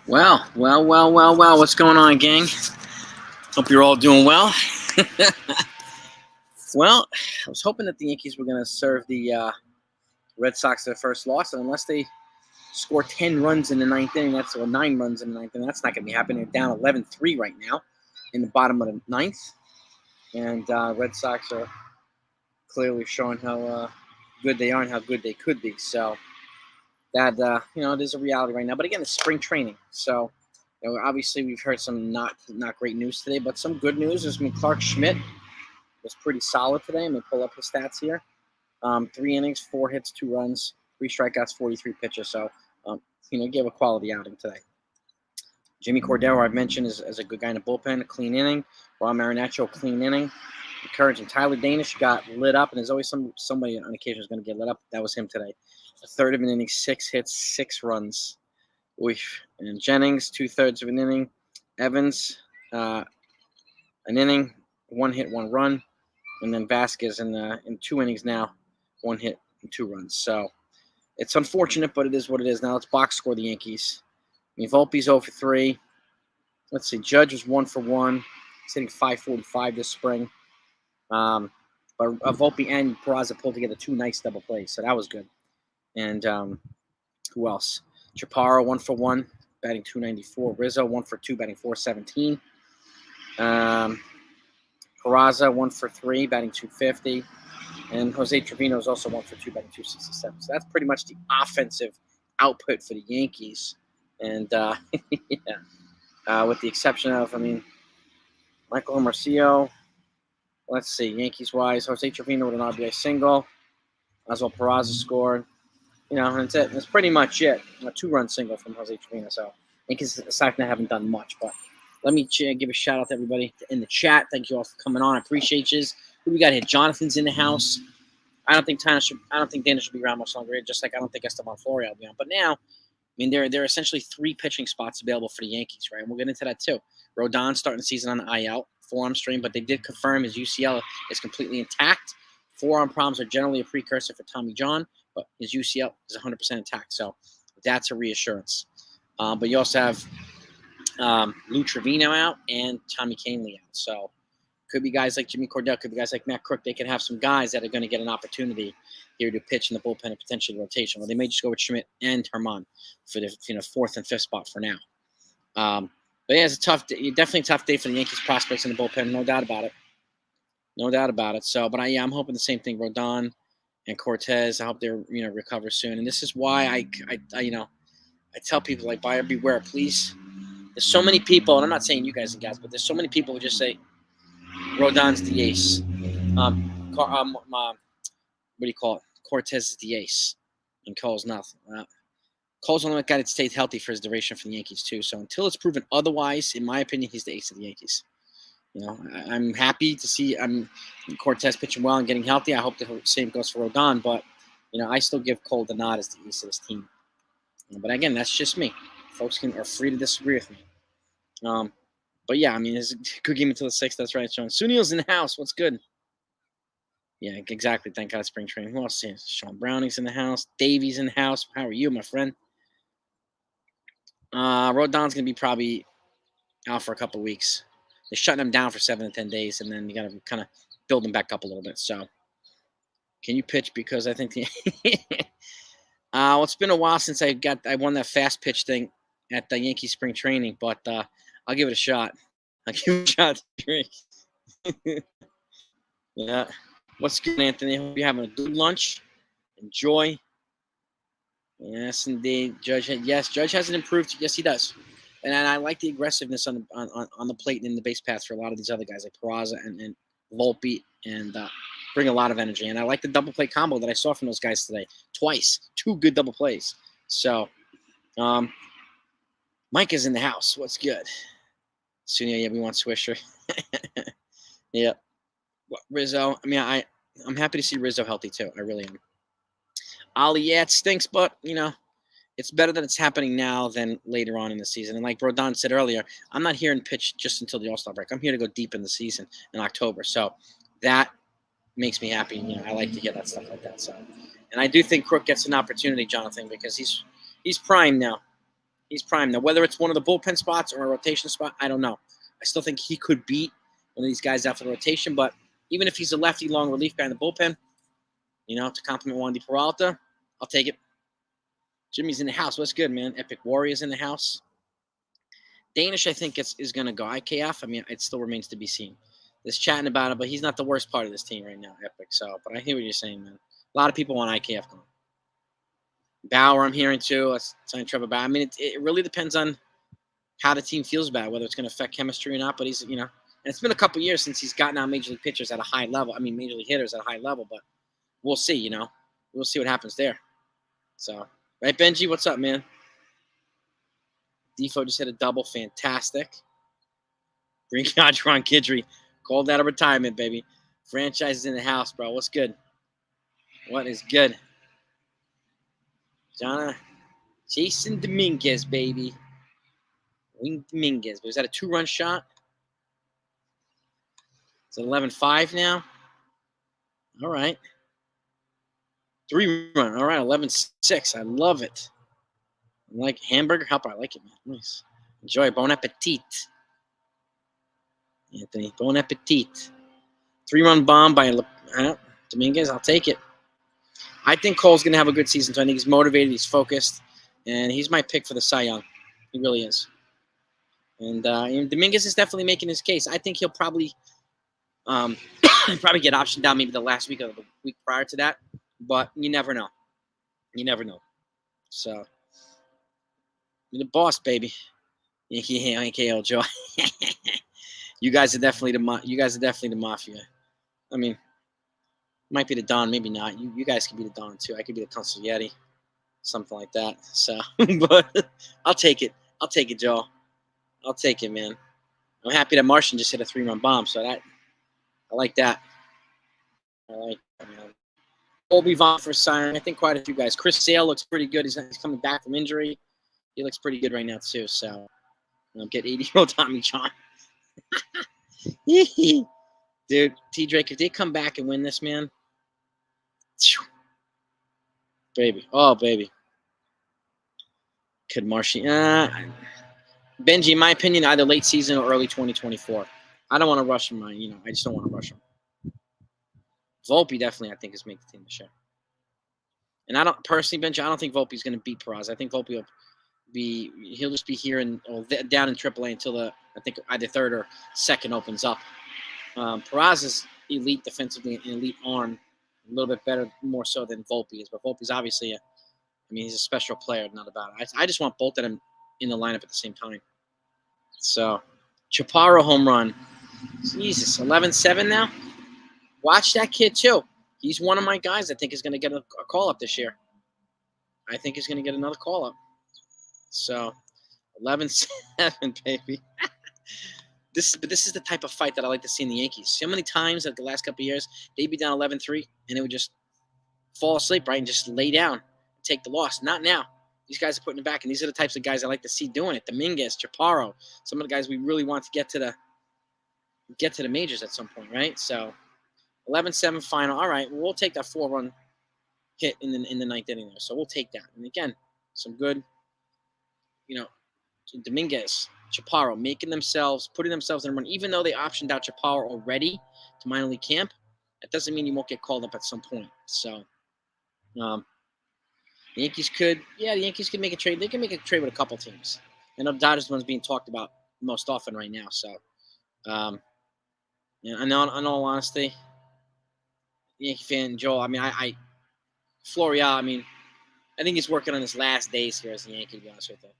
Well. What's going on, gang? Hope you're all doing well. Well, I was hoping that the Yankees were going to serve the Red Sox their first loss, and unless they score 10 runs in the ninth inning, or 9 runs in the ninth inning, that's not going to be happening. They're down 11-3 right now in the bottom of the ninth, and Red Sox are clearly showing how good they are and how good they could be. So that it is a reality right now. But again, it's spring training, so obviously we've heard some not great news today, but some good news is Clark Schmidt was pretty solid today. I'm going to pull up his stats here. 3 innings, 4 hits, 2 runs, 3 strikeouts, 43 pitches. So, gave a quality outing today. Jimmy Cordero, I've mentioned, is a good guy in the bullpen, a clean inning. Ron Marinaccio, clean inning. Encouraging. Tyler Danish got lit up, and there's always somebody on occasion who's going to get lit up. That was him today. A third of an inning, 6 hits, 6 runs. Oof. And Jennings, 2/3 of an inning. Evans, an inning, 1 hit, 1 run. And then Vasquez in 2 innings now, 1 hit and 2 runs. So it's unfortunate, but it is what it is. Now let's box score the Yankees. Volpe's 0 for 3. Let's see. Judge was 1 for 1. He's hitting .545 this spring. But Volpe and Peraza pulled together 2 nice double plays, so that was good. And who else? Chaparro 1 for 1, batting .294. Rizzo 1 for 2, batting .417. Peraza 1 for 3, batting .250. And Jose Trevino is also 1 for 2, batting .267. So that's pretty much the offensive output for the Yankees. And with the exception of, Michael Marcio. Let's see, Yankees-wise, Jose Trevino with an RBI single. Oswald Peraza scored. And that's it. That's pretty much it. A 2-run single from Jose Trevino. So Yankees, aside from that, haven't done much. But let me give a shout-out to everybody in the chat. Thank you all for coming on. I appreciate you. Who we got here? Jonathan's in the house. I don't think Dana should be around much longer, just like I don't think Esteban Florial will be on. But now, there are essentially 3 pitching spots available for the Yankees, right? And we'll get into that too. Rodon starting the season on the IL, forearm strain, but they did confirm his UCL is completely intact. Forearm problems are generally a precursor for Tommy John, but his UCL is 100% intact. So that's a reassurance. But you also have Lou Trevino out and Tommy Kahnle out. So could be guys like Jimmy Cordell, could be guys like Matt Crook. They can have some guys that are going to get an opportunity here to pitch in the bullpen and potentially rotation. Well, they may just go with Schmidt and Herman for the 4th and 5th spot for now. But yeah, it's definitely a tough day for the Yankees prospects in the bullpen, no doubt about it. No doubt about it. So, but I'm hoping the same thing. Rodon and Cortez, I hope they recover soon. And this is why I tell people, like, buyer beware, please. There's so many people, and I'm not saying you guys and gals, but there's so many people who just say Rodon's the ace. What do you call it? Cortez is the ace, and Cole's nothing. Cole's the only guy that stayed healthy for his duration for the Yankees too. So until it's proven otherwise, in my opinion, he's the ace of the Yankees. I'm happy to see Cortez pitching well and getting healthy. I hope the same goes for Rodon, but I still give Cole the nod as the ace of this team. But again, that's just me. Folks are free to disagree with me. But yeah, it's a good game until the 6th. That's right, Sean. Sunil's in the house. What's good? Yeah, exactly. Thank God, spring training. Who else is? Sean Browning's in the house. Davey's in the house. How are you, my friend? Rodon's going to be probably out for a couple weeks. They're shutting him down for 7 to 10 days, and then you got to kind of build him back up a little bit. So, can you pitch? Because I think well, it's been a while since I won that fast pitch thing at the Yankee spring training, but I'll give it a shot. Yeah. What's good, Anthony? Hope you're having a good lunch. Enjoy. Yes, indeed. Judge hasn't improved. Yes, he does. And I like the aggressiveness on the plate and in the base paths for a lot of these other guys like Peraza and Volpe, and bring a lot of energy. And I like the double play combo that I saw from those guys today. Twice. 2 good double plays. So, Mike is in the house. What's good? Sunil, yeah, we want Swisher. Yeah. Rizzo, I'm happy to see Rizzo healthy too. I really am. Ali, yeah, it stinks, but, it's better that it's happening now than later on in the season. And like Rodon said earlier, I'm not here and pitch just until the All-Star break. I'm here to go deep in the season in October. So that makes me happy. I like to hear that stuff like that. So, and I do think Crook gets an opportunity, Jonathan, because he's prime now. He's prime. Now, whether it's one of the bullpen spots or a rotation spot, I don't know. I still think he could beat one of these guys out for the rotation, but even if he's a lefty long relief guy in the bullpen, to complement Wandy Peralta, I'll take it. Jimmy's in the house. What's good, man? Epic Warriors in the house. Danish, I think, is going to go IKF. I mean, it still remains to be seen. There's chatting about it, but he's not the worst part of this team right now, Epic. So, but I hear what you're saying, man. A lot of people want IKF going. Bauer, I'm hearing too. Let's sign Trevor Bauer. I mean, it really depends on how the team feels about it, whether it's going to affect chemistry or not. But he's, and it's been a couple years since he's gotten out major league pitchers at a high level. I mean, major league hitters at a high level, but we'll see, We'll see what happens there. So, right, Benji, what's up, man? Defo just hit a double. Fantastic. Bring Ron Kidry. Called out of retirement, baby. Franchise is in the house, bro. What's good? What is good? Jason Dominguez, baby. Wing Dominguez. Was that a 2-run shot? It's 11-5 now. All right. 3-run. All right, 11-6. I love it. I like hamburger helper. I like it, man. Nice. Enjoy. Bon appetit. Anthony, bon appetit. 3-run bomb by Dominguez. I'll take it. I think Cole's going to have a good season, so I think he's motivated, he's focused, and he's my pick for the Cy Young. He really is. And Dominguez is definitely making his case. I think he'll probably get optioned down maybe the last week or the week prior to that, but you never know. You never know. So, you're the boss, baby. AKL Joe. You guys are definitely the mafia. I mean, might be the Don, maybe not. You guys could be the Don too. I could be the Consigliere, something like that. So, but I'll take it. I'll take it, Joe. I'll take it, man. I'm happy that Martian just hit a 3-run bomb. So I like that. I like that, man. Colby Vaughn for signing. I think quite a few guys. Chris Sale looks pretty good. He's coming back from injury. He looks pretty good right now too. So get 80-year-old Tommy John. Dude, T. Drake, if they come back and win this, man, baby. Oh, baby. Could Martian. Benji, in my opinion, either late season or early 2024. I don't want to rush him. I just don't want to rush him. Volpe definitely, I think, is making the team this year. And I don't personally, Benji, I don't think Volpe's going to beat Peraza. I think Volpe he'll just be here down in AAA until I think either third or second opens up. Peraza's elite defensively and elite arm, a little bit better, more so than Volpe is. But Volpe's obviously he's a special player, not about it. I just want both of them in the lineup at the same time. So, Chaparro home run. Jesus, 11-7 now? Watch that kid, too. He's one of my guys I think is going to get a call-up this year. I think he's going to get another call-up. So, 11-7, baby. This is the type of fight that I like to see in the Yankees. So many times the last couple of years, they'd be down 11-3, and they would just fall asleep, right, and just lay down and take the loss. Not now. These guys are putting it back, and these are the types of guys I like to see doing it. Dominguez, Chaparro, some of the guys we really want to get to the majors at some point, right? So 11-7 final. All right, well, we'll take that 4-run hit in the ninth inning there. So we'll take that. And again, some good, Dominguez, Chaparro putting themselves in a run. Even though they optioned out Chaparro already to minor league camp, that doesn't mean you won't get called up at some point. So, the Yankees could make a trade. They can make a trade with a couple teams. I know the Dodgers are the ones being talked about most often right now. So, in all honesty, Yankee fan Joel. I mean, Florial. I mean, I think he's working on his last days here as a Yankee. To be honest with you,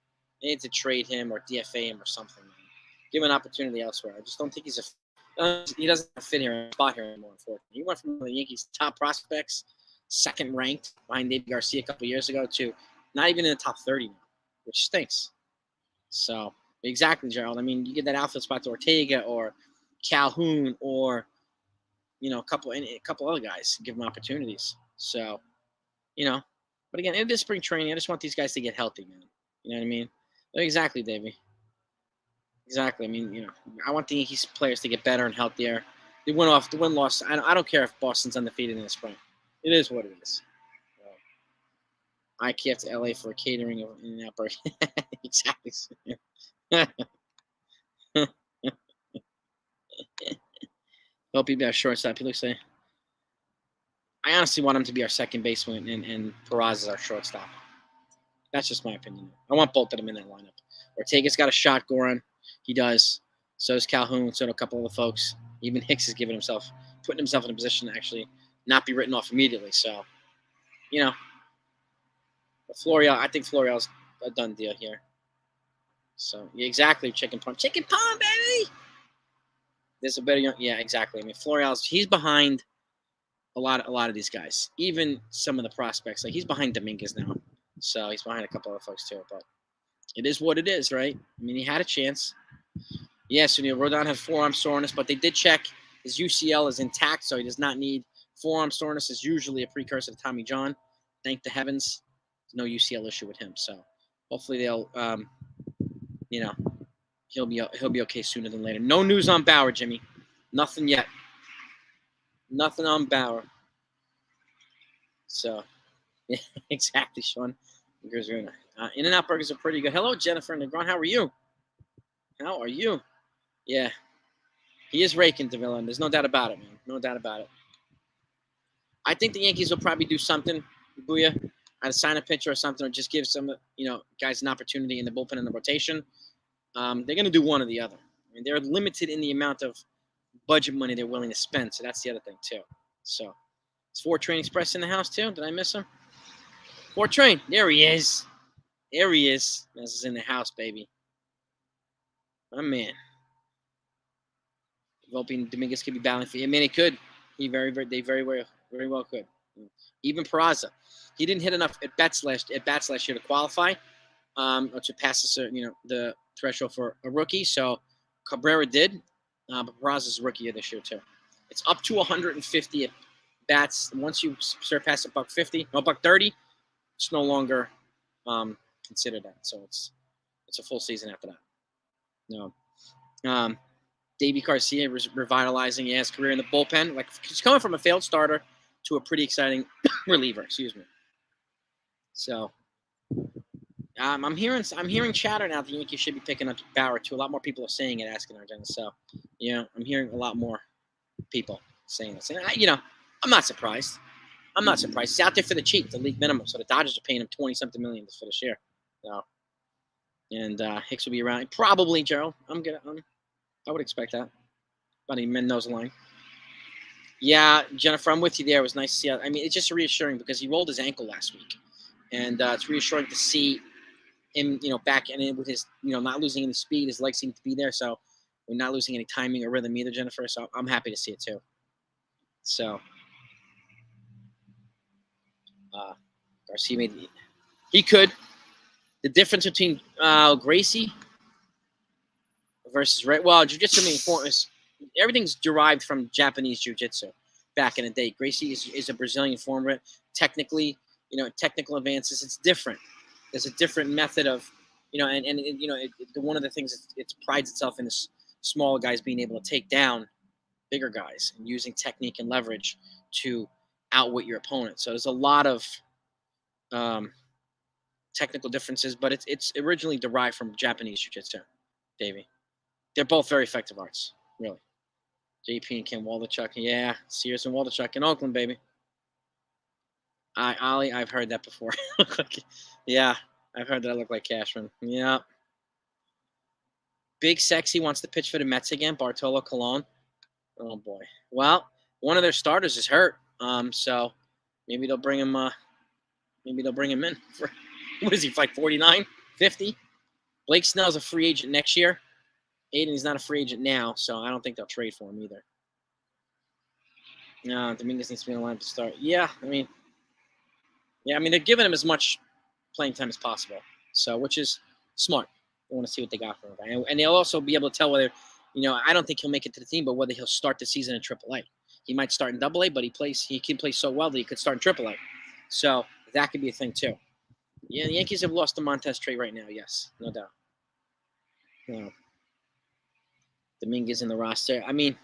they need to trade him or DFA him or something. Man. Give him an opportunity elsewhere. I just don't think he doesn't fit here, spot here anymore. Unfortunately, he went from the Yankees' top prospects, second ranked behind David Garcia a couple years ago, to not even in the top 30 now, which stinks. So exactly, Gerald. I mean, you get that outfield spot to Ortega or Calhoun or a couple other guys, give them opportunities. So, but again, it is spring training. I just want these guys to get healthy, man. You know what I mean? Exactly, Davey. Exactly. I mean, I want the Yankees players to get better and healthier. The win-loss. I don't care if Boston's undefeated in the spring. It is what it is. IKF to LA for a catering of an outbreak. Exactly. Hope he be our shortstop. He looks like. I honestly want him to be our second baseman and Peraza is our shortstop. That's just my opinion. I want both of them in that lineup. Ortega's got a shot, Goran. He does. So does Calhoun. So do a couple of the folks. Even Hicks is putting himself in a position to actually not be written off immediately. So, Florial, I think Florial's a done deal here. So, yeah, exactly. Chicken Pond, baby. There's a better young. Yeah, exactly. I mean, he's behind a lot of these guys. Even some of the prospects. Like, he's behind Dominguez now. So, he's behind a couple of folks, too. But it is what it is, right? I mean, he had a chance. Yes, Rodon had forearm soreness, but they did check. His UCL is intact, so he does not need forearm soreness. Is usually a precursor to Tommy John. Thank the heavens, there's no UCL issue with him. So hopefully they'll, he'll be okay sooner than later. No news on Bauer, Jimmy. Nothing yet. Nothing on Bauer. So, yeah, exactly, Sean. In-N-Out burgers are pretty good. Hello, Jennifer Negron. How are you? How are you? Yeah. He is raking Davila, and there's no doubt about it, man. No doubt about it. I think the Yankees will probably do something, Booyah, either sign a pitcher or something, or just give some, guys an opportunity in the bullpen and the rotation. They're going to do one or the other. I mean, they're limited in the amount of budget money they're willing to spend, so that's the other thing, too. So, is 4-Train Express in the house, too? Did I miss him? 4-Train. There he is. There he is. This is in the house, baby. My man. Hoping Dominguez could be battling for. I mean, it could. They very well could. Even Peraza, he didn't hit enough at bats last year to qualify, or to pass the threshold for a rookie. So Cabrera did, but Peraza's a rookie this year too. It's up to 150 at bats. Once you surpass a $150, no $130, it's no longer considered that. So it's a full season after that. No. Davey Garcia revitalizing his career in the bullpen. Like, he's coming from a failed starter to a pretty exciting reliever. Excuse me. So, I'm hearing chatter now. The Yankees should be picking up Bauer too. A lot more people are saying it, asking our agenda. So, I'm hearing a lot more people saying this. And I'm not surprised. He's out there for the cheap, the league minimum. So the Dodgers are paying him $20-something million for this year. So, and Hicks will be around. Probably, Gerald. I would expect that. About a Mendoza line. Yeah, Jennifer, I'm with you there. It was nice to see. I mean, it's just reassuring because he rolled his ankle last week. And it's reassuring to see him, back and in with his, not losing any speed. His legs seem to be there. So we're not losing any timing or rhythm either, Jennifer. So I'm happy to see it too. So Garcia he could. The difference between Gracie versus Red. Well, jiu-jitsu is everything's derived from Japanese jiu-jitsu back in the day. Gracie is a Brazilian form of it. Technically, technical advances, it's different. There's a different method of, one of the things it prides itself in is smaller guys being able to take down bigger guys and using technique and leverage to outwit your opponent. So there's a lot of technical differences, but it's originally derived from Japanese jiu-jitsu, Davey. They're both very effective arts, really. JP and Ken Waldichuk. Yeah, Sears and Waldichuk in Oakland, baby. Ollie, I've heard that before. Yeah, I've heard that I look like Cashman. Yeah. Big Sexy wants to pitch for the Mets again, Bartolo Colon. Oh, boy. Well, one of their starters is hurt, so maybe they'll bring him in. For, what is he, like 49, 50? Blake Snell's a free agent next year. Aiden's not a free agent now, so I don't think they'll trade for him either. No, Dominguez needs to be in the line to start. Yeah, I mean, they're giving him as much playing time as possible, so which is smart. They want to see what they got for him, and they'll also be able to tell whether, I don't think he'll make it to the team, but whether he'll start the season in AAA. He might start in AA, but he can play so well that he could start in AAA. So that could be a thing too. Yeah, the Yankees have lost the Montez trade right now. Yes, no doubt. No. Dominguez in the roster. I mean,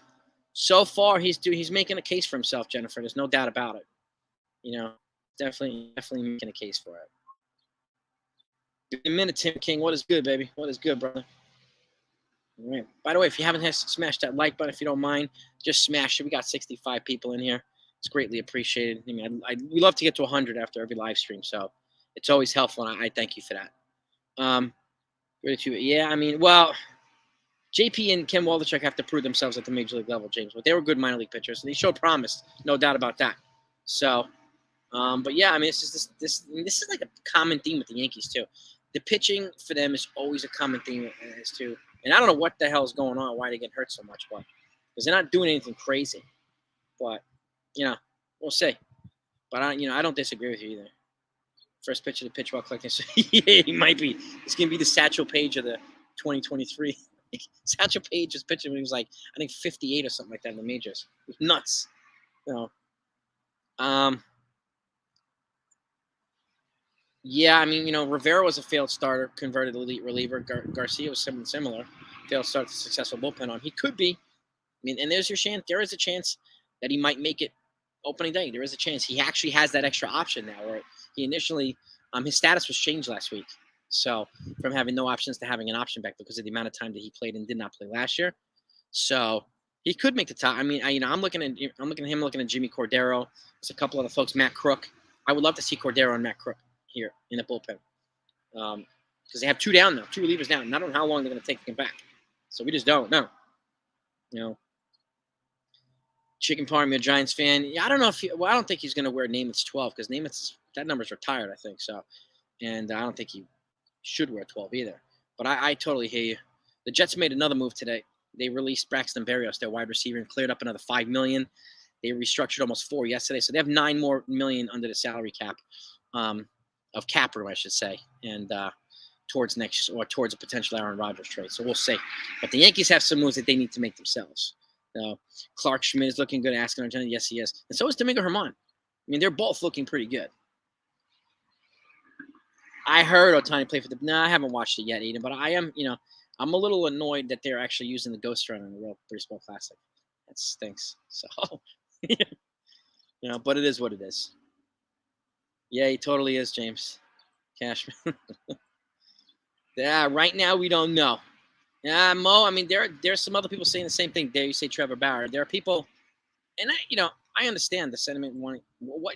so far he's making a case for himself, Jennifer. There's no doubt about it. Definitely making a case for it. Good minute, Tim King. What is good, baby? What is good, brother? All right. By the way, if you haven't smashed that like button, if you don't mind, just smash it. We got 65 people in here. It's greatly appreciated. I mean, we love to get to 100 after every live stream, so it's always helpful, and I thank you for that. Yeah, I mean, well, JP and Ken Waldichuk have to prove themselves at the major league level, James. But they were good minor league pitchers, and they showed promise, no doubt about that. So, but yeah, I mean, this is like a common theme with the Yankees too. The pitching for them is always a common theme as to, and I don't know what the hell is going on, why they get hurt so much, but because they're not doing anything crazy. But we'll see. But I don't disagree with you either. First pitcher to pitch while collecting. So, yeah, he might be. It's gonna be the Satchel Paige of the 2023. Satchel Paige was pitching when he was like, I think 58 or something like that in the majors. It was nuts. Yeah, I mean, Rivera was a failed starter, converted elite reliever. Garcia was something similar. Failed start to successful bullpen arm. He could be. I mean, and there's your chance. There is a chance that he might make it opening day. There is a chance. He actually has that extra option now where he initially, his status was changed last week. So from having no options to having an option back because of the amount of time that he played and did not play last year. So he could make the top. I mean, I'm looking at him, looking at Jimmy Cordero. There's a couple other folks, Matt Crook. I would love to see Cordero and Matt Crook here in the bullpen. Because they have two down now, two relievers down. And I don't know how long they're going to take to get back. So we just don't know. Chicken Parm, you're a Giants fan. Yeah, I don't know if I don't think he's going to wear Namath's 12 because Namath's, that number's retired, I think. So, and I don't think he should wear 12 either. But I totally hear you. The Jets made another move today. They released Braxton Berrios, their wide receiver, and cleared up another $5 million. They restructured almost $4 million yesterday, so they have $9 million more under the salary cap, of cap room, I should say, and towards a potential Aaron Rodgers trade. So we'll see. But the Yankees have some moves that they need to make themselves. Clark Schmidt is looking good. Asking Argentina, yes, he is, and so is Domingo Germán. I mean, they're both looking pretty good. I heard Ohtani play for the. No, I haven't watched it yet, Eden. But I am, I'm a little annoyed that they're actually using the Ghost Runner in the World Baseball Classic. That stinks. So, but it is what it is. Yeah, he totally is, James Cashman. Yeah, right now we don't know. Yeah, Mo. I mean, there's some other people saying the same thing. There, you say Trevor Bauer. There are people, and I understand the sentiment. What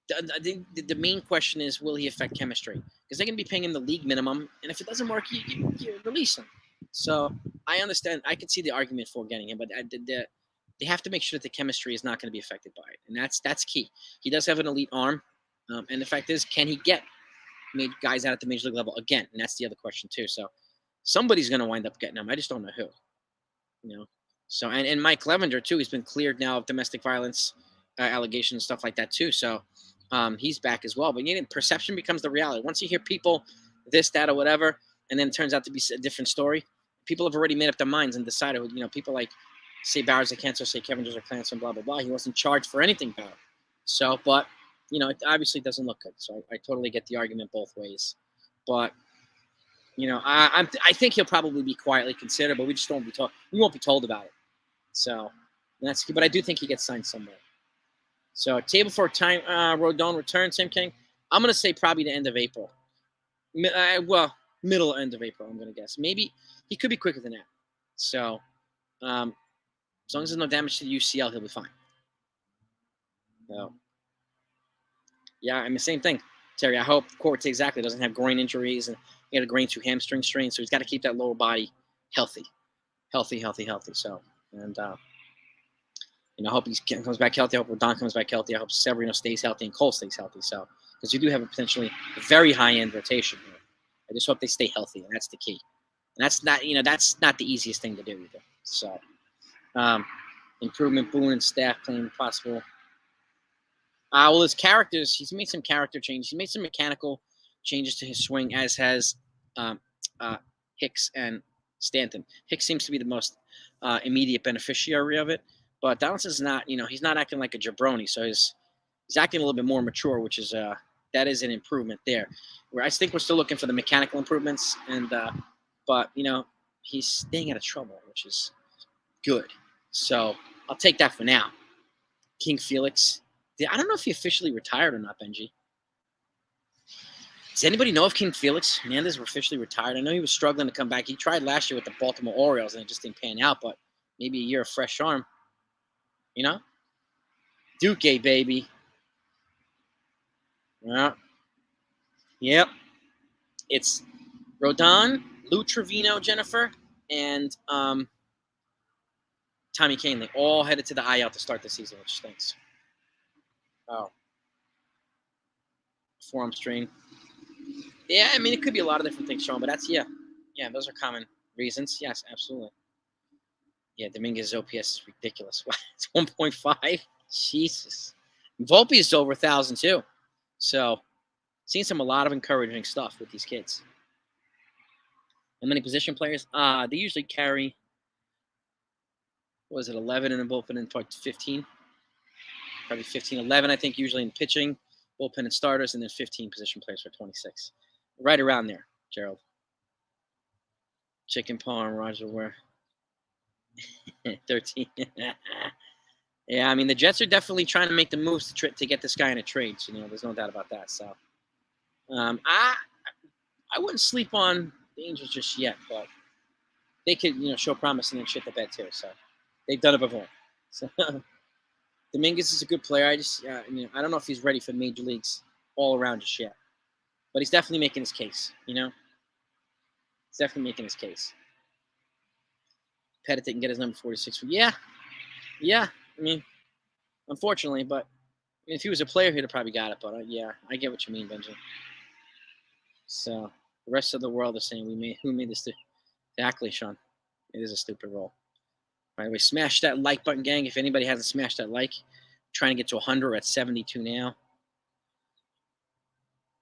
the main question is, will he affect chemistry? Because they're going to be paying him the league minimum, and if it doesn't work, you release him. So I understand. I can see the argument for getting him, but they have to make sure that the chemistry is not going to be affected by it, and that's key. He does have an elite arm, and the fact is, can he get guys out at the major league level again? And that's the other question too. So somebody's going to wind up getting him. I just don't know who. So and Mike Levander too. He's been cleared now of domestic violence allegations and stuff like that too. So he's back as well. But perception becomes the reality. Once you hear people this, that, or whatever, and then it turns out to be a different story, people have already made up their minds and decided. People like say Bauer's a cancer, say Kevin's a cancer, and blah blah blah. He wasn't charged for anything, Bauer. So, but it obviously doesn't look good. So I totally get the argument both ways. But I think he'll probably be quietly considered, but we just won't be told about it. So that's key. But I do think he gets signed somewhere. So table for time Rodon return, Tim King. I'm gonna say probably the end of April. Middle end of April. I'm gonna guess. Maybe he could be quicker than that. So as long as there's no damage to the UCL, he'll be fine. So yeah, I mean same thing, Terry. I hope Courts exactly doesn't have groin injuries and he had a grain 2 hamstring strain, so he's got to keep that lower body healthy. So and. I hope he comes back healthy. I hope Rodon comes back healthy. I hope Severino stays healthy and Cole stays healthy. So, because you do have a potentially very high-end rotation here. I just hope they stay healthy, and that's the key. And that's not the easiest thing to do either. So, improvement, Boone and staff playing possible. Well, his characters, he's made some character changes. He made some mechanical changes to his swing, as has Hicks and Stanton. Hicks seems to be the most immediate beneficiary of it. But Donaldson's not, he's not acting like a jabroni, so he's acting a little bit more mature, which is that is an improvement there. Where I think we're still looking for the mechanical improvements, and but he's staying out of trouble, which is good. So I'll take that for now. King Felix, I don't know if he officially retired or not, Benji. Does anybody know if King Felix Hernandez were officially retired? I know he was struggling to come back. He tried last year with the Baltimore Orioles, and it just didn't pan out, but maybe a year of fresh arm. You know? Duke, baby. Yeah. Yep. It's Rodon, Lou Trevino, Jennifer, and Tommy Kane. They all headed to the IL to start the season, which stinks. Oh. Forearm strain. Yeah, I mean, it could be a lot of different things, Sean, but that's, yeah, those are common reasons. Yes, absolutely. Yeah, Dominguez's OPS is ridiculous. It's 1.5. Jesus. Volpe is over 1,000 too. So, seen a lot of encouraging stuff with these kids. How many position players? They usually carry, what was it, 11 in the bullpen and 15? Probably 15, 11, I think, usually in pitching, bullpen and starters, and then 15 position players for 26. Right around there, Gerald. Chicken Paw and Roger were 13. Yeah, I mean, the Jets are definitely trying to make the moves to get this guy in a trade. So, there's no doubt about that. So, I wouldn't sleep on the Angels just yet, but they could, show promise and then shit the bed too. So, they've done it before. So, Dominguez is a good player. I don't know if he's ready for major leagues all around just yet, but he's definitely making his case. He's definitely making his case. Pettit can get his number 46. Yeah. I mean, unfortunately, but if he was a player, he'd have probably got it. But yeah, I get what you mean, Benji. So the rest of the world is saying who made this? Exactly, Sean. It is a stupid role. By the way, smash that like button, gang. If anybody hasn't smashed that like, I'm trying to get to 100. We're at 72 now.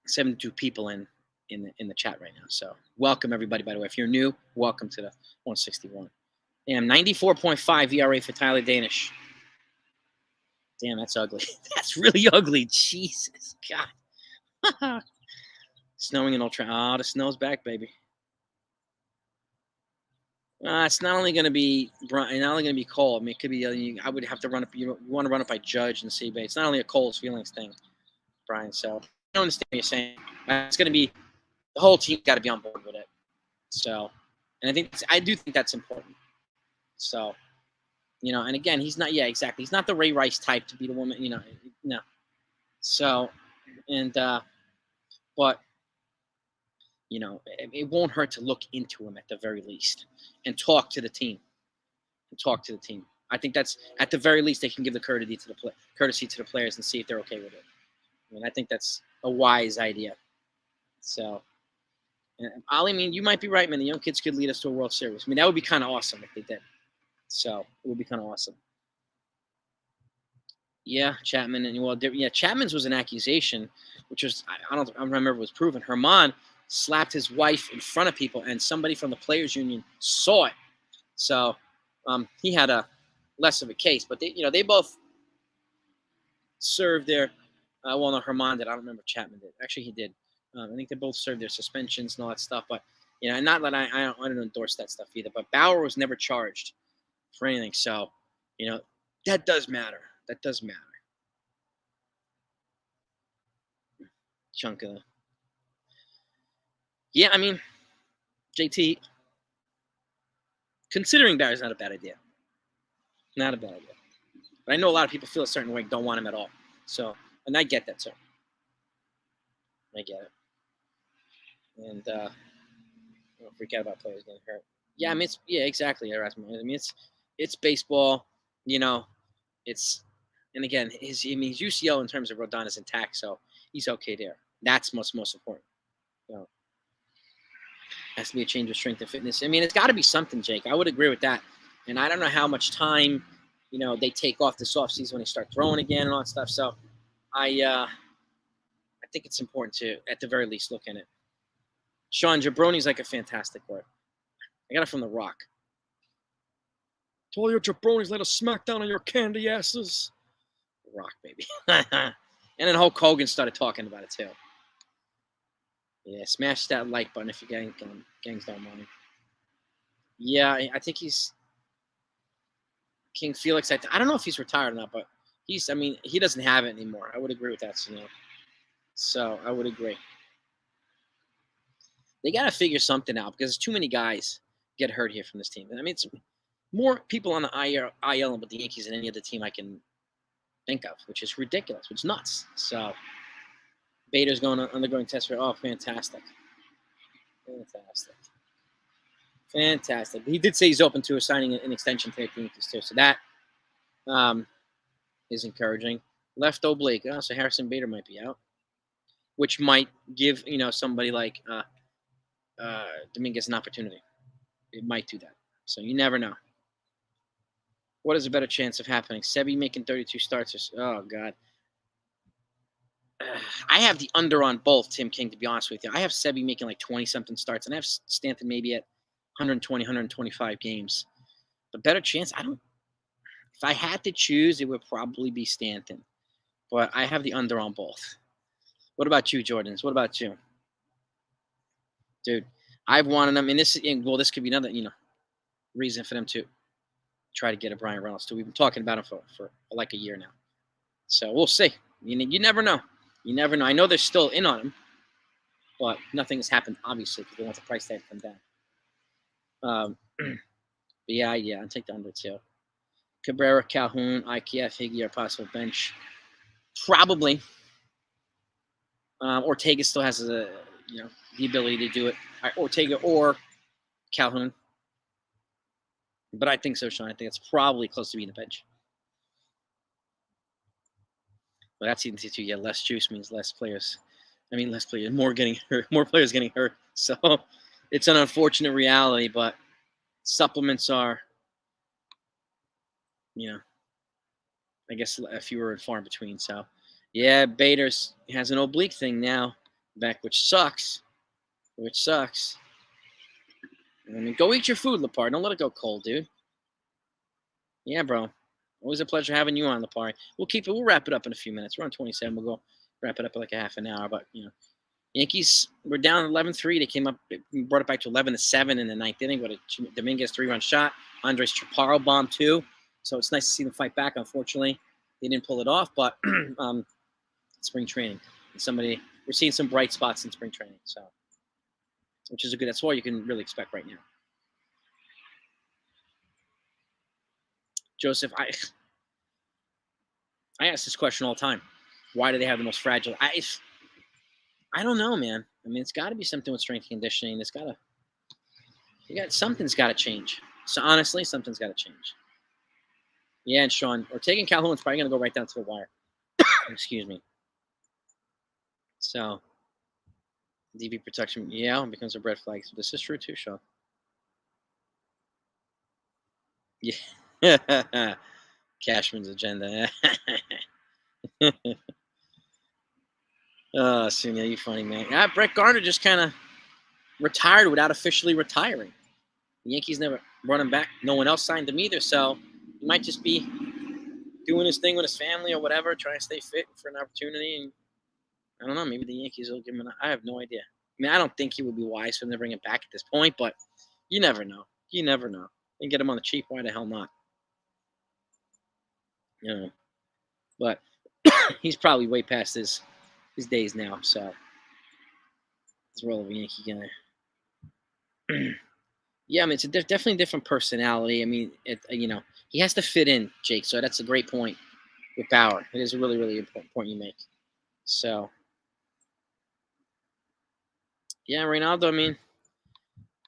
72 people in the chat right now. So welcome everybody. By the way, if you're new, welcome to the 161. Damn, 94.5 ERA for Tyler Danish. Damn, that's ugly. That's really ugly. Jesus, God. Snowing in Ultra. Oh, the snow's back, baby. It's not only going to be cold. I mean, it could be. I would have to run up. You want to run up by Judge and see, but it's not only a cold feelings thing, Brian. So I don't understand what you're saying. It's going to be the whole team got to be on board with it. So, and I do think that's important. So, and again, he's not. Yeah, exactly. He's not the Ray Rice type to be the woman. No. So, and but. It won't hurt to look into him at the very least and talk to the team. I think that's at the very least they can give the courtesy to the players and see if they're okay with it. I think that's a wise idea. So, Ali, you might be right, man. The young kids could lead us to a World Series. That would be kind of awesome if they did. So it would be kind of awesome. Yeah, Chapman Chapman's was an accusation, which was I don't remember if it was proven. Herman slapped his wife in front of people, and somebody from the players' union saw it. So he had a less of a case, but they both served their. No, Herman did. I don't remember Chapman did. Actually, he did. I think they both served their suspensions and all that stuff. But and not that I don't endorse that stuff either. But Bauer was never charged for anything, so that does matter. That does matter. Chunk of. Yeah, JT, considering Barry's not a bad idea. Not a bad idea. But I know a lot of people feel a certain way, don't want him at all. So, and I get that, sir. I get it. And don't freak out about players getting hurt. Yeah, exactly, Erasmus. It's baseball, it's, and again, his UCL in terms of Rodon is intact, so he's okay there. That's most important. Has to be a change of strength and fitness. It's got to be something, Jake. I would agree with that. And I don't know how much time, they take off this offseason when they start throwing again and all that stuff. So I think it's important to, at the very least, look in it. Sean, jabroni's like a fantastic word. I got it from The Rock. Told your jabronis let us smack down on your candy asses. The Rock, baby. And then Hulk Hogan started talking about it, too. Yeah, smash that like button if you gangs don't mind. Yeah, I think he's King Felix. I don't know if he's retired or not, but he doesn't have it anymore. I would agree with that, So I would agree. They got to figure something out because too many guys get hurt here from this team. I mean, it's more people on the IL with the Yankees than any other team I can think of, which is ridiculous, which is nuts. So Bader's undergoing test for. Oh, fantastic. He did say he's open to assigning an extension to the Yankees too, so that is encouraging. Left oblique. Oh, so Harrison Bader might be out, which might give somebody like Dominguez an opportunity. It might do that. So you never know. What is a better chance of happening? Sebi making 32 starts. Oh, God. I have the under on both, Tim King, to be honest with you. I have Sebi making like 20-something starts, and I have Stanton maybe at 120, 125 games. The better chance, if I had to choose, it would probably be Stanton. But I have the under on both. What about you, Jordans? What about you? Dude, I've wanted them, and this could be another, reason for them to try to get a Brian Reynolds too. We've been talking about him for like a year now. So we'll see. You never know. You never know. I know they're still in on him, but nothing has happened, obviously, because they want the price tag to come down. But yeah, I'll take the under too. Cabrera, Calhoun, IKF, Higgy are possible bench. Probably. Ortega still has the ability to do it. Ortega or Calhoun. But I think so, Sean. I think it's probably close to being the bench. Well, that's easy too. Yeah, less juice means less players. Less players, more getting hurt, more players getting hurt. So it's an unfortunate reality, but supplements are, I guess fewer and far in between. So, yeah, Bader's has an oblique thing now back, which sucks. Go eat your food, Lepar. Don't let it go cold, dude. Yeah, bro. Always a pleasure having you on, Lepar. We'll wrap it up in a few minutes. We're on 27. We'll go wrap it up in like a half an hour. But, Yankees were down 11-3. They brought it back to 11-7 in the ninth inning. But a Dominguez 3-run shot. Andres Chaparro bombed 2. So it's nice to see them fight back. Unfortunately, they didn't pull it off. But spring training. We're seeing some bright spots in spring training. So, which is a good. That's all you can really expect right now. Joseph, I ask this question all the time. Why do they have the most fragile? I don't know, man. It's got to be something with strength and conditioning. Something's got to change. So honestly, something's got to change. Yeah, and Sean, Ortega and Calhoun's probably going to go right down to the wire. Excuse me. So, DV protection, becomes a red flag. So this is true too, Sean. Yeah. Cashman's agenda. Oh, Sonia, you funny, man. Yeah, Brett Gardner just kind of retired without officially retiring. The Yankees never brought him back. No one else signed him either, so he might just be doing his thing with his family or whatever, trying to stay fit for an opportunity. And I don't know, maybe the Yankees will give him I have no idea. I don't think he would be wise for them to bring him back at this point, but you never know. And get him on the cheap. Why the hell not? But he's probably way past his days now, so he's a relevant Yankee guy. Yeah, it's definitely a different personality. He has to fit in, Jake, so that's a great point with Bauer. It is a really, really important point you make. So, yeah, Reynaldo,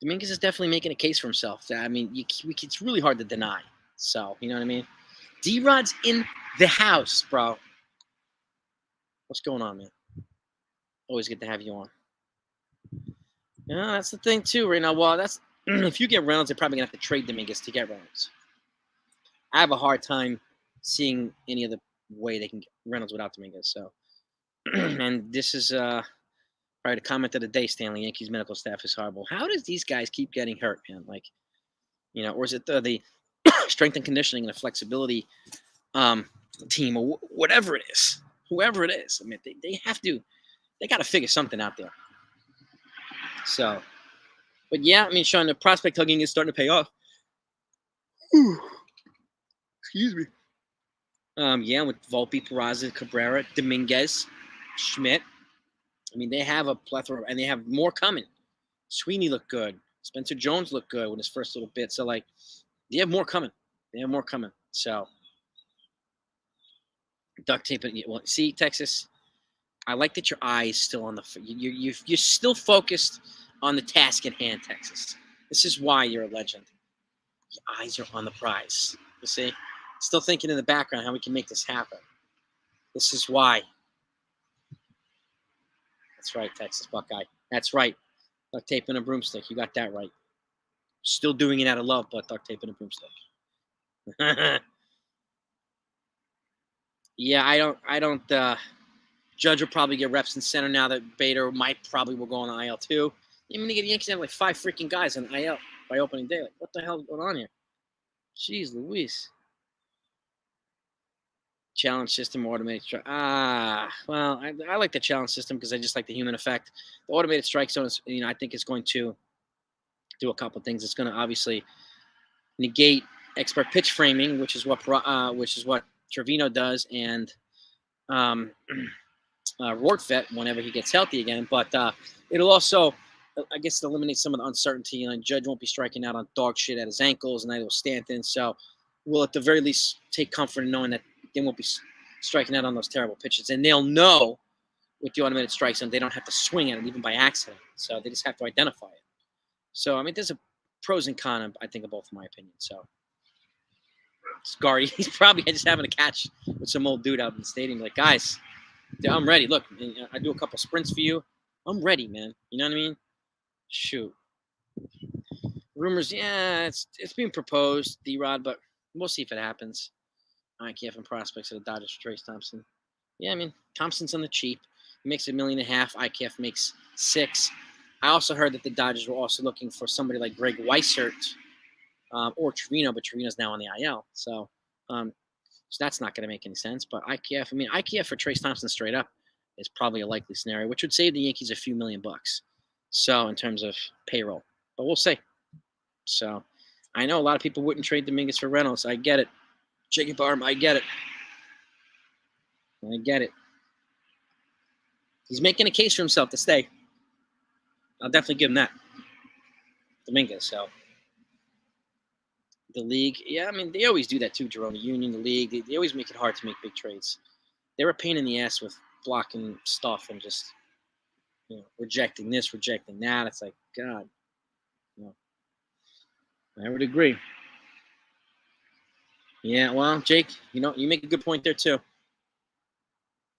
Dominguez is definitely making a case for himself. It's really hard to deny. So, you know what I mean? D-Rod's in the house, bro. What's going on, man? Always good to have you on. Yeah, that's the thing, too, right now. Well, that's if you get Reynolds, they're probably going to have to trade Dominguez to get Reynolds. I have a hard time seeing any other way they can get Reynolds without Dominguez. So, and this is probably the comment of the day, Stanley. Yankees medical staff is horrible. How does these guys keep getting hurt, man? Or is it the strength and conditioning and the flexibility team or whatever it is, whoever it is? They got to figure something out there. So, but yeah, Sean, the prospect hugging is starting to pay off. Excuse me. With Volpe, Peraza, Cabrera, Dominguez, Schmidt. They have a plethora, and they have more coming. Sweeney looked good. Spencer Jones looked good with his first little bit. So, like, they have more coming. They have more coming. So, duct tape it. Well, see, Texas, I like that your eyes still on the. You're still focused on the task at hand, Texas. This is why you're a legend. Your eyes are on the prize. You see, still thinking in the background how we can make this happen. This is why. That's right, Texas Buckeye. That's right. Duct tape and a broomstick. You got that right. Still doing it out of love, but duct tape and a broomstick. Yeah, I don't. Judge will probably get reps in center now that Bader will go on the IL too. I mean, the Yankees have like 5 freaking guys on IL by opening day. Like, what the hell is going on here? Jeez Louise. Challenge system, automated strike. Well, I like the challenge system because I just like the human effect. The automated strike zone is, I think it's going to do a couple things. It's going to obviously negate expert pitch framing, which is what Trevino does, and Rortvedt whenever he gets healthy again. But it'll also, I guess, eliminate some of the uncertainty. And Judge won't be striking out on dog shit at his ankles, and neither will Stanton. So we'll at the very least take comfort in knowing that they won't be striking out on those terrible pitches. And they'll know with the automated strike zone, they don't have to swing at it even by accident. So they just have to identify it. So, I mean, there's a pros and cons, I think, of both, in my opinion. So Scarry, he's probably just having a catch with some old dude out in the stadium. Like, guys, I'm ready. Look, I do a couple sprints for you. I'm ready, man. You know what I mean? Shoot. Rumors, yeah, it's being proposed, D-Rod, but we'll see if it happens. IKF and prospects of the Dodgers for Trace Thompson. Yeah, I mean, Thompson's on the cheap. He makes $1.5 million. IKF makes $6 million. I also heard that the Dodgers were also looking for somebody like Greg Weissert or Trevino, but Trevino's now on the IL. So that's not going to make any sense. But IKF for Trace Thompson straight up is probably a likely scenario, which would save the Yankees a few $1 million. So in terms of payroll, but we'll see. So I know a lot of people wouldn't trade Dominguez for Reynolds. I get it. Jacob Arm, I get it. I get it. He's making a case for himself to stay. I'll definitely give him that. Dominguez, so. The league, yeah, I mean, they always do that too, Jerome. The union, the league, they always make it hard to make big trades. They're a pain in the ass with blocking stuff and just, rejecting this, rejecting that. It's like, God. I would agree. Yeah, well, Jake, you make a good point there too.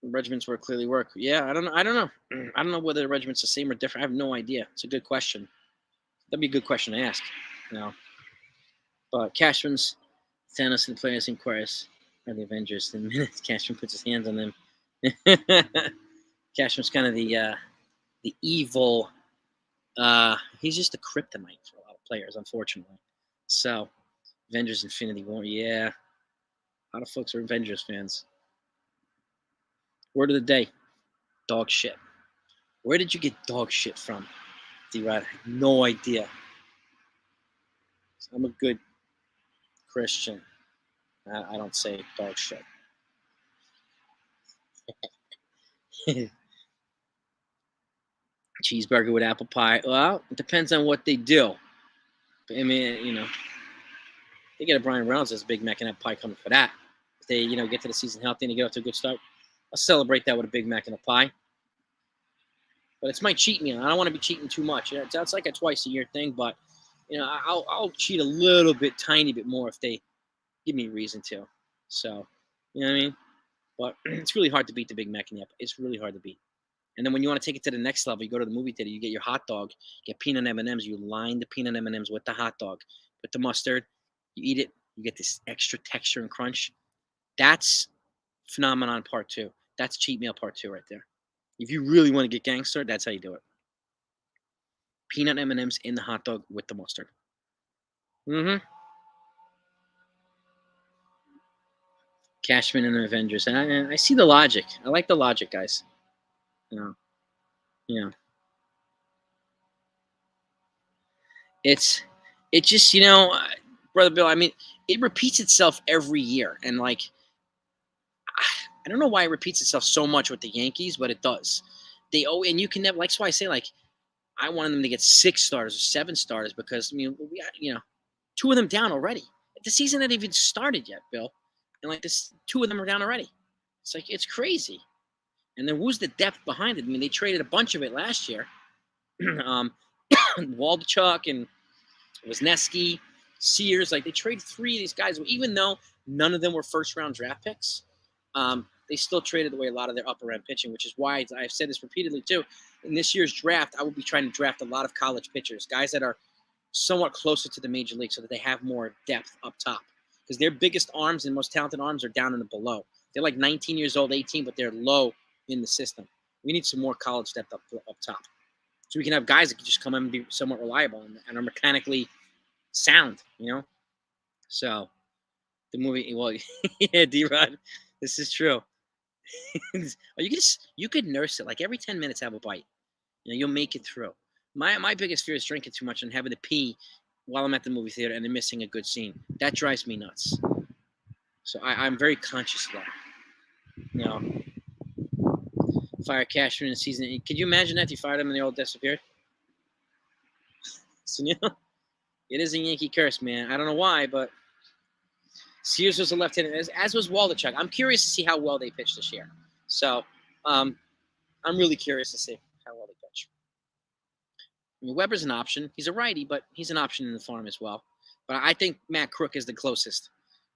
Regiments where it clearly work. Yeah, I don't know. I don't know whether the regiment's the same or different. I have no idea. It's a good question. That'd be a good question to ask. But Cashman's Thanos and the players inquires are the Avengers. The minute Cashman puts his hands on them, Cashman's kind of the evil. He's just a kryptonite for a lot of players, unfortunately. So, Avengers Infinity War, yeah. A lot of folks are Avengers fans. Word of the day, dog shit. Where did you get dog shit from, D-Rod? I have no idea. I'm a good Christian. I don't say dog shit. Cheeseburger with apple pie. Well, it depends on what they do. I mean, they get a Brian Reynolds as a Big Mac and apple pie coming for that. If they, get to the season healthy and they get off to a good start, I'll celebrate that with a Big Mac and a pie. But it's my cheat meal. I don't want to be cheating too much. It's like a twice-a-year thing, but I'll cheat a little bit, tiny bit more if they give me a reason to. So, you know what I mean? But it's really hard to beat the Big Mac and the apple. It's really hard to beat. And then when you want to take it to the next level, you go to the movie theater, you get your hot dog, get peanut M&Ms, you line the peanut M&Ms with the hot dog, put the mustard, you eat it, you get this extra texture and crunch. That's phenomenon part 2. That's cheat meal part 2 right there. If you really want to get gangster, that's how you do it. Peanut M&Ms in the hot dog with the mustard. Mm-hmm. Cashman and the Avengers. And I see the logic. I like the logic, guys. Yeah. It's just, Brother Bill, I mean, it repeats itself every year. And, I don't know why it repeats itself so much with the Yankees, but it does. And you can never, that's why I say, I wanted them to get 6 starters or 7 starters because, I mean, we got, 2 of them down already. The season hadn't even started yet, Bill. And, 2 of them are down already. It's crazy. And then who's the depth behind it? I mean, they traded a bunch of it last year. Waldichuk and Wisniewski, Sears. They traded 3 of these guys. Even though none of them were first-round draft picks, they still traded away a lot of their upper-end pitching, which is why I've said this repeatedly, too. In this year's draft, I will be trying to draft a lot of college pitchers, guys that are somewhat closer to the major league so that they have more depth up top. Because their biggest arms and most talented arms are down in the below. They're 19 years old, 18, but they're low in the system. We need some more college depth up top. So we can have guys that can just come in and be somewhat reliable and are mechanically sound, So the movie, well, yeah, D-Rod, this is true. You could nurse it. Every 10 minutes have a bite. You'll make it through. My biggest fear is drinking too much and having to pee while I'm at the movie theater and then missing a good scene. That drives me nuts. So I'm very conscious of that. Fire Cashman in the season. Could you imagine that if you fired him and they all disappeared? So, it is a Yankee curse, man. I don't know why, but Sears was a left-hander, as was Waldichuk. I'm curious to see how well they pitch this year. So, I'm really curious to see how well they pitch. I mean, Weber's an option. He's a righty, but he's an option in the farm as well. But I think Matt Crook is the closest.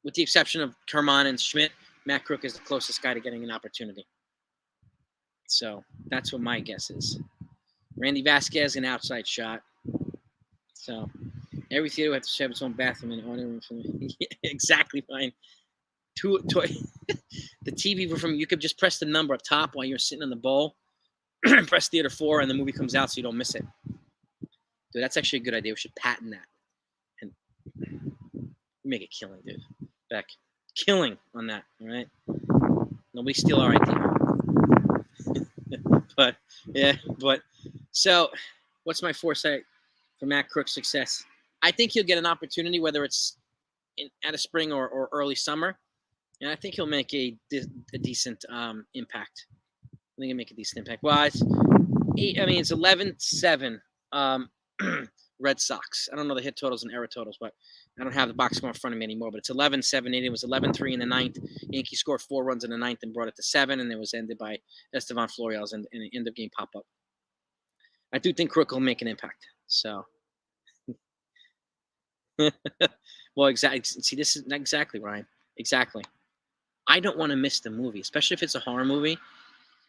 With the exception of Kerman and Schmidt, Matt Crook is the closest guy to getting an opportunity. So that's what my guess is. Randy Vasquez, an outside shot. So every theater will have to have its own bathroom and owner room for me. Exactly, fine. The TV from you could just press the number up top while you're sitting on the bowl. Press theater 4 and the movie comes out so you don't miss it. Dude, that's actually a good idea. We should patent that. And make a killing, dude. Beck. Killing on that, all right? Nobody steal our idea. So what's my foresight for Matt Crook's success? I think he'll get an opportunity, whether it's at a spring or early summer, and I think he'll make a decent impact. I think he'll make a decent impact. Well, it's 11-7 Red Sox. I don't know the hit totals and error totals, but I don't have the box score in front of me anymore, but it's 11-7. It was 11-3 in the ninth. Yankees scored 4 runs in the ninth and brought it to 7, and it was ended by Estevan Florial's in an end-of-game pop-up. I do think Crook will make an impact. So, well, exactly. See, this is exactly, Ryan. Exactly. I don't want to miss the movie, especially if it's a horror movie.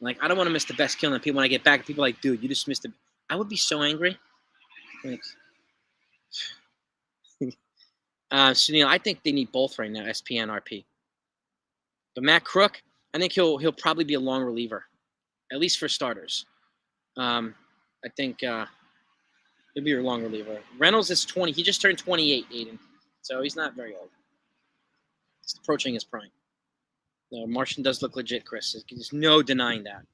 I don't want to miss the best kill. And people, when I get back, people are like, dude, you just missed it. I would be so angry. Sunil, I think they need both right now, SP and RP. But Matt Crook, I think he'll probably be a long reliever, at least for starters. I think he'll be a long reliever. Reynolds is 20. He just turned 28, Aiden. So he's not very old. He's approaching his prime. No, Martian does look legit, Chris. There's no denying that.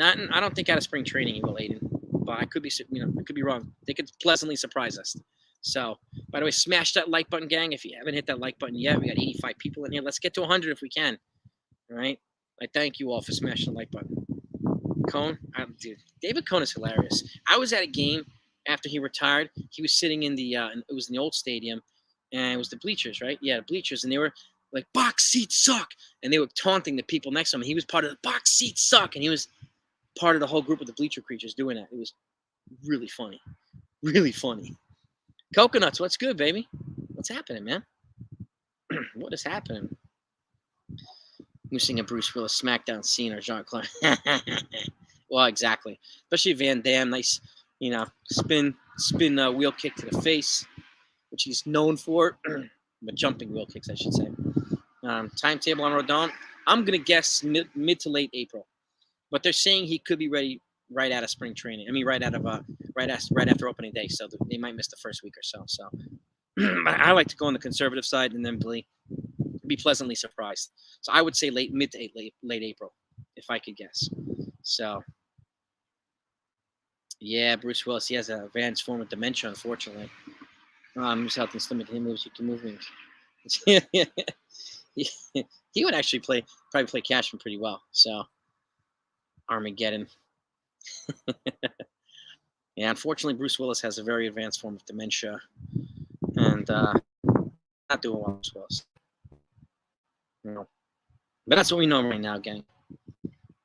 I don't think out of spring training he will, Aiden. But I could be, I could be wrong. They could pleasantly surprise us. So, by the way, smash that like button, gang. If you haven't hit that like button yet, we got 85 people in here. Let's get to 100 if we can. All right? I thank you all for smashing the like button. Cone, dude, David Cone is hilarious. I was at a game after he retired. He was sitting in the, it was in the old stadium, and it was the bleachers, right? Yeah, the bleachers, and they were like, box seats suck, and they were taunting the people next to him. He was part of the box seats suck, and he was part of the whole group of the bleacher creatures doing that. It was really funny. Really funny. Coconuts, what's good, baby? What's happening, man? What is happening? Missing a Bruce Willis SmackDown scene or Jean-Claude. Well, exactly. Especially Van Damme, nice, spin wheel kick to the face, which he's known for. But jumping wheel kicks, I should say. Timetable on Rodon, I'm gonna guess mid to late April, but they're saying he could be ready right out of spring training. I mean, right after opening day, so they might miss the first week or so. So I like to go on the conservative side and then be pleasantly surprised. So I would say mid to late April, if I could guess. So yeah, Bruce Willis, he has a advanced form of dementia, unfortunately. He's healthy stomach, he moves, you can move him. He would actually probably play Cashman pretty well. So Armageddon. Yeah, unfortunately, Bruce Willis has a very advanced form of dementia, and not doing well, Bruce Willis. You know. But that's what we know right now, gang.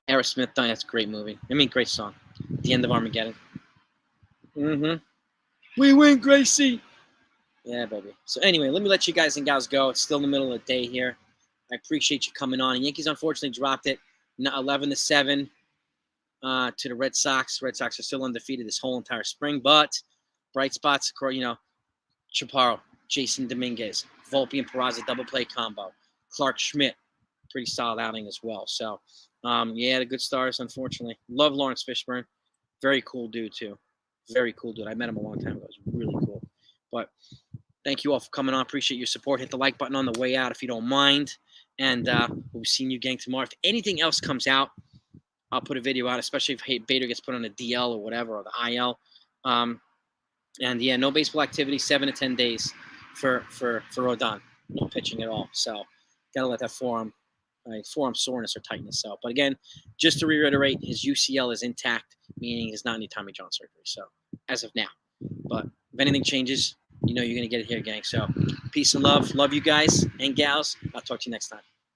Aerosmith, that's a great movie. I mean, great song. The End of Armageddon. Mm-hmm. We win, Gracie. Yeah, baby. So anyway, let me let you guys and gals go. It's still in the middle of the day here. I appreciate you coming on. The Yankees unfortunately dropped it 11-7 to the Red Sox. Red Sox are still undefeated this whole entire spring, but bright spots, Chaparro, Jason Dominguez, Volpe and Peraza double play combo, Clark Schmidt, pretty solid outing as well. So, yeah, the good stars, unfortunately. Love Lawrence Fishburne. Very cool dude, too. Very cool dude. I met him a long time ago. It was really cool. But thank you all for coming on. Appreciate your support. Hit the like button on the way out if you don't mind. And we'll be seeing you, gang, tomorrow. If anything else comes out, I'll put a video out, especially if Bader gets put on a DL or whatever, or the IL. And, yeah, no baseball activity, 7 to 10 days for Rodon. No pitching at all. So got to let that forearm soreness or tightness out. But, again, just to reiterate, his UCL is intact, meaning he's not any Tommy John surgery. So as of now. But if anything changes, you know you're going to get it here, gang. So peace and love. Love you guys and gals. I'll talk to you next time.